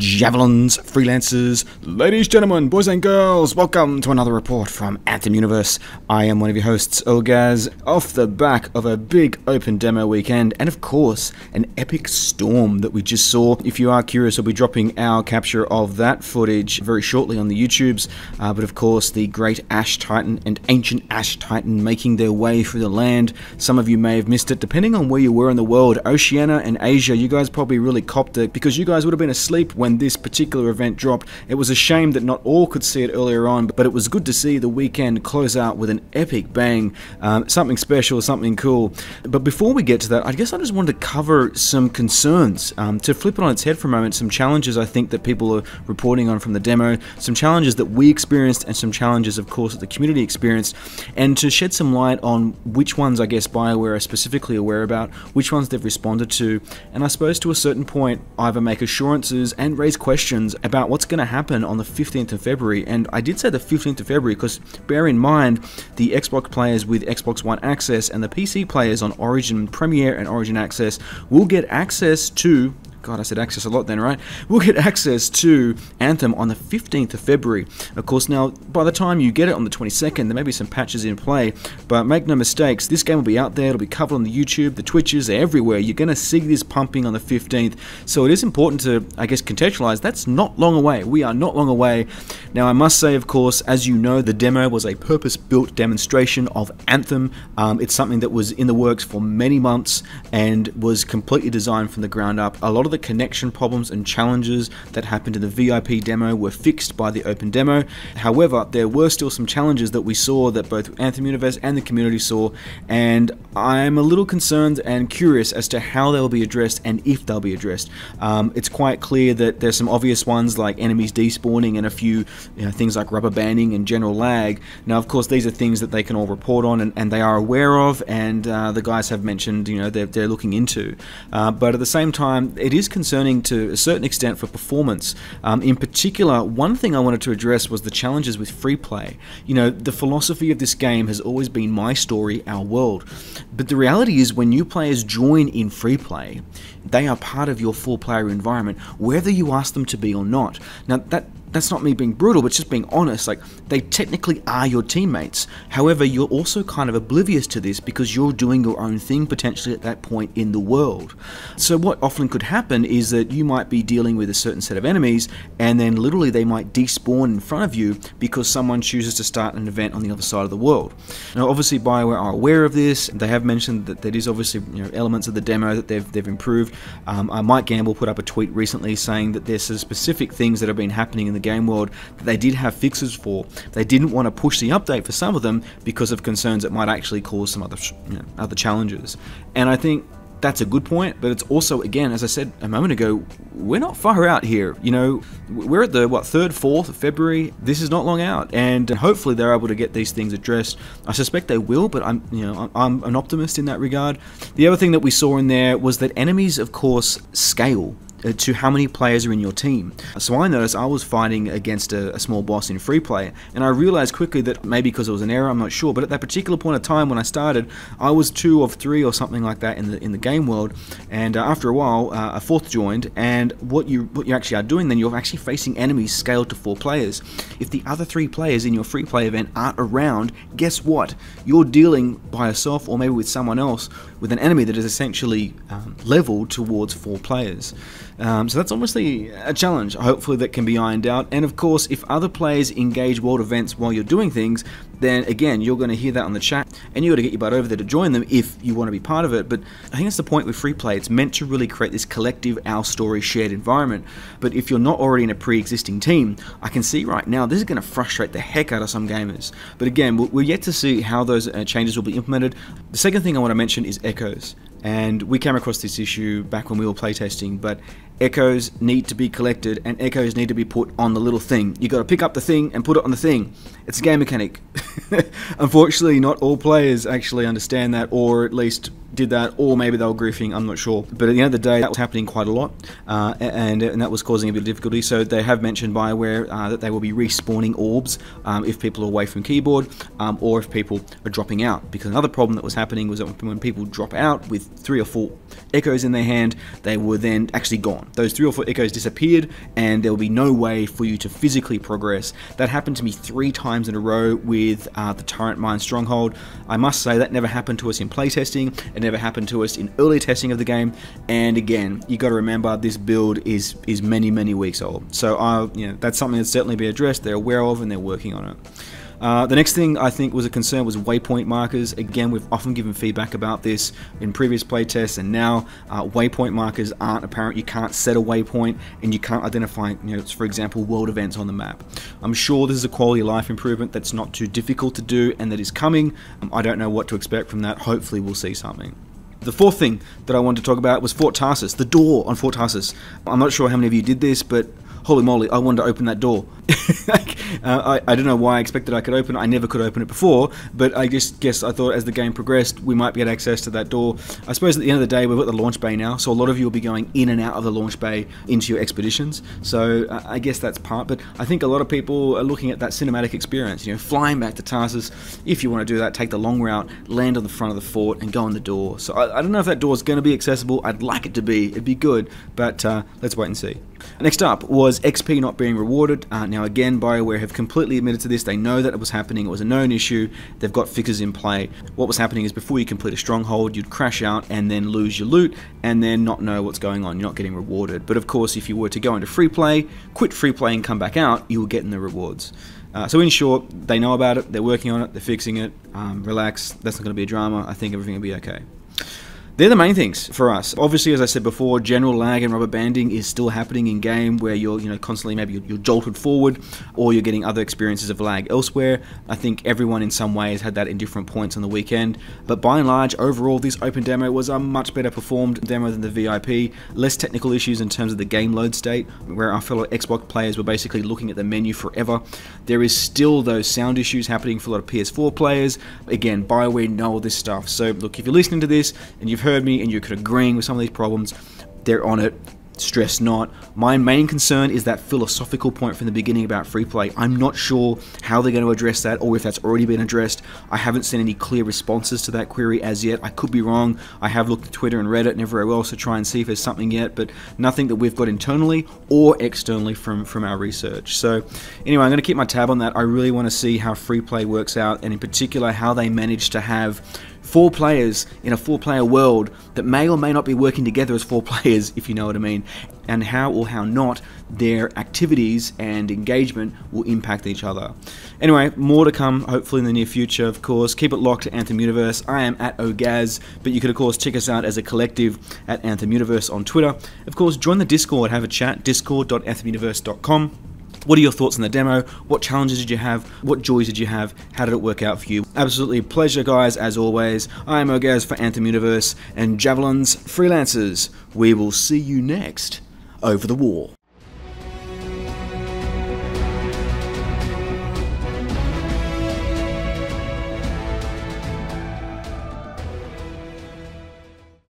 javelins, freelancers, ladies, gentlemen, boys and girls, welcome to another report from Anthem Universe. I am one of your hosts, Olgaz, off the back of a big open demo weekend, and of course, an epic storm that we just saw. If you are curious, I'll be dropping our capture of that footage very shortly on the YouTubes, but of course, the Great Ash Titan and Ancient Ash Titan making their way through the land. Some of you may have missed it, depending on where you were in the world. Oceania and Asia, you guys probably really copped it, because you guys would have been asleep when this particular event dropped. It was a shame that not all could see it earlier on, but it was good to see the weekend close out with an epic bang. Something special, something cool. But before we get to that, I guess I just wanted to cover some concerns. To flip it on its head for a moment, some challenges I think that people are reporting on from the demo, some challenges that we experienced, and some challenges, of course, that the community experienced, and to shed some light on which ones I guess BioWare are specifically aware about, which ones they've responded to, and I suppose to a certain point either make assurances and raise questions about what's going to happen on the 15th of February. And I did say the 15th of February because bear in mind the Xbox players with Xbox One access and the PC players on Origin Premier and Origin Access will get access to... God, I said access a lot then, right? We'll get access to Anthem on the 15th of February. Of course, now, by the time you get it on the 22nd, there may be some patches in play, but make no mistakes, this game will be out there, it'll be covered on the YouTube, the Twitches, they're everywhere. You're going to see this pumping on the 15th, so it is important to, I guess, contextualize. That's not long away. We are not long away. Now, I must say, of course, as you know, the demo was a purpose-built demonstration of Anthem. It's something that was in the works for many months and was completely designed from the ground up. A lot of the connection problems and challenges that happened in the VIP demo were fixed by the open demo. However, there were still some challenges that we saw that both Anthem Universe and the community saw, and I'm a little concerned and curious as to how they'll be addressed and if they'll be addressed. It's quite clear that there's some obvious ones like enemies despawning and a few things like rubber banding and general lag. Now, of course, these are things that they can all report on and they are aware of, and the guys have mentioned they're looking into. But at the same time, it is concerning to a certain extent for performance. In particular, one thing I wanted to address was the challenges with free play. The philosophy of this game has always been my story, our world. But the reality is when new players join in free play, they are part of your full player environment, whether you ask them to be or not. Now, that's not me being brutal, but just being honest. Like, they technically are your teammates. However, you're also kind of oblivious to this because you're doing your own thing potentially at that point in the world. So what often could happen is that you might be dealing with a certain set of enemies and then literally they might despawn in front of you because someone chooses to start an event on the other side of the world. Now, obviously BioWare are aware of this. They have mentioned that there is obviously elements of the demo that they've improved. Mike Gamble put up a tweet recently saying that there's some specific things that have been happening in the game world that they did have fixes for. They didn't want to push the update for some of them because of concerns it might actually cause some other challenges. And I think that's a good point, but it's also, again, as I said a moment ago, we're not far out here. We're at the 3rd, 4th of February. This is not long out, and hopefully they're able to get these things addressed. I suspect they will, but I'm an optimist in that regard. The other thing that we saw in there was that enemies, of course, scale to how many players are in your team. So I noticed I was fighting against a small boss in free play, and I realized quickly that maybe because it was an error, I'm not sure, but at that particular point of time when I started, I was 2 of 3 or something like that in the game world, and after a while a 4th joined, and what you actually are doing then, you're actually facing enemies scaled to 4 players. If the other 3 players in your free play event aren't around, guess what? You're dealing by yourself or maybe with someone else with an enemy that is essentially leveled towards 4 players. So that's obviously a challenge, hopefully that can be ironed out. And of course, if other players engage world events while you're doing things, then again, you're going to hear that on the chat, and you've got to get your butt over there to join them if you want to be part of it. But I think that's the point with free play. It's meant to really create this collective, our story, shared environment. But if you're not already in a pre-existing team, I can see right now this is going to frustrate the heck out of some gamers. But again, we're yet to see how those changes will be implemented. The second thing I want to mention is echoes. And we came across this issue back when we were playtesting, but echoes need to be collected and echoes need to be put on the little thing. You got to pick up the thing and put it on the thing. It's a game mechanic. Unfortunately, not all players actually understand that, or at least did that, or maybe they were griefing, I'm not sure. But at the end of the day, that was happening quite a lot, and that was causing a bit of difficulty. So they have mentioned, BioWare, that they will be respawning orbs if people are away from keyboard, or if people are dropping out. Because another problem that was happening was that when people drop out with 3 or 4 echoes in their hand, they were then actually gone. Those 3 or 4 echoes disappeared, and there will be no way for you to physically progress. That happened to me 3 times in a row with the Turret Mine Stronghold. I must say that never happened to us in playtesting. It never happened to us in early testing of the game. And again, you got to remember, this build is many weeks old. So that's something that's certainly be addressed. They're aware of, and they're working on it. The next thing I think was a concern was waypoint markers. Again, we've often given feedback about this in previous playtests, and now waypoint markers aren't apparent. You can't set a waypoint, and you can't identify, for example, world events on the map. I'm sure this is a quality of life improvement that's not too difficult to do, and that is coming. I don't know what to expect from that. Hopefully we'll see something. The fourth thing that I wanted to talk about was Fort Tarsus, the door on Fort Tarsus. I'm not sure how many of you did this, but holy moly, I wanted to open that door. I don't know why I expected I could open it. I never could open it before, but I just guess I thought as the game progressed, we might get access to that door. I suppose at the end of the day, we've got the launch bay now, so a lot of you will be going in and out of the launch bay into your expeditions. So I guess that's part, but I think a lot of people are looking at that cinematic experience, flying back to Tarsus. If you want to do that, take the long route, land on the front of the fort, and go in the door. So I don't know if that door is going to be accessible. I'd like it to be. It'd be good, but let's wait and see. Next up was XP not being rewarded. Now again, BioWare have completely admitted to this. They know that it was happening. It was a known issue. They've got fixes in play. What was happening is before you complete a stronghold, you'd crash out and then lose your loot and then not know what's going on. You're not getting rewarded. But of course, if you were to go into free play, quit free play and come back out, you will get in the rewards. So in short, they know about it. They're working on it. They're fixing it. Relax. That's not going to be a drama. I think everything will be okay. They're the main things for us. Obviously, as I said before, general lag and rubber banding is still happening in game, where you're constantly maybe you're jolted forward, or you're getting other experiences of lag elsewhere. I think everyone in some way has had that in different points on the weekend. But by and large, overall, this open demo was a much better performed demo than the VIP. Less technical issues in terms of the game load state, where our fellow Xbox players were basically looking at the menu forever. There is still those sound issues happening for a lot of PS4 players. Again, BioWare know all this stuff. So look, if you're listening to this and you've heard me and you're agreeing with some of these problems, they're on it. Stress not. My main concern is that philosophical point from the beginning about free play. I'm not sure how they're going to address that, or if that's already been addressed. I haven't seen any clear responses to that query as yet. I could be wrong. I have looked at Twitter and Reddit and everywhere else to try and see if there's something yet, but nothing that we've got internally or externally from our research. So anyway, I'm going to keep my tab on that. I really want to see how free play works out, and in particular how they manage to have 4 players in a 4-player world that may or may not be working together as 4 players, if you know what I mean, and how or how not their activities and engagement will impact each other. Anyway, more to come, hopefully in the near future, of course. Keep it locked to Anthem Universe. I am at Ogaz, but you could, of course, check us out as a collective at Anthem Universe on Twitter. Of course, join the Discord, have a chat, discord.anthemuniverse.com. What are your thoughts on the demo? What challenges did you have? What joys did you have? How did it work out for you? Absolutely a pleasure, guys, as always. I am Ogaz for Anthem Universe, and Javelins, freelancers, we will see you next over the wall.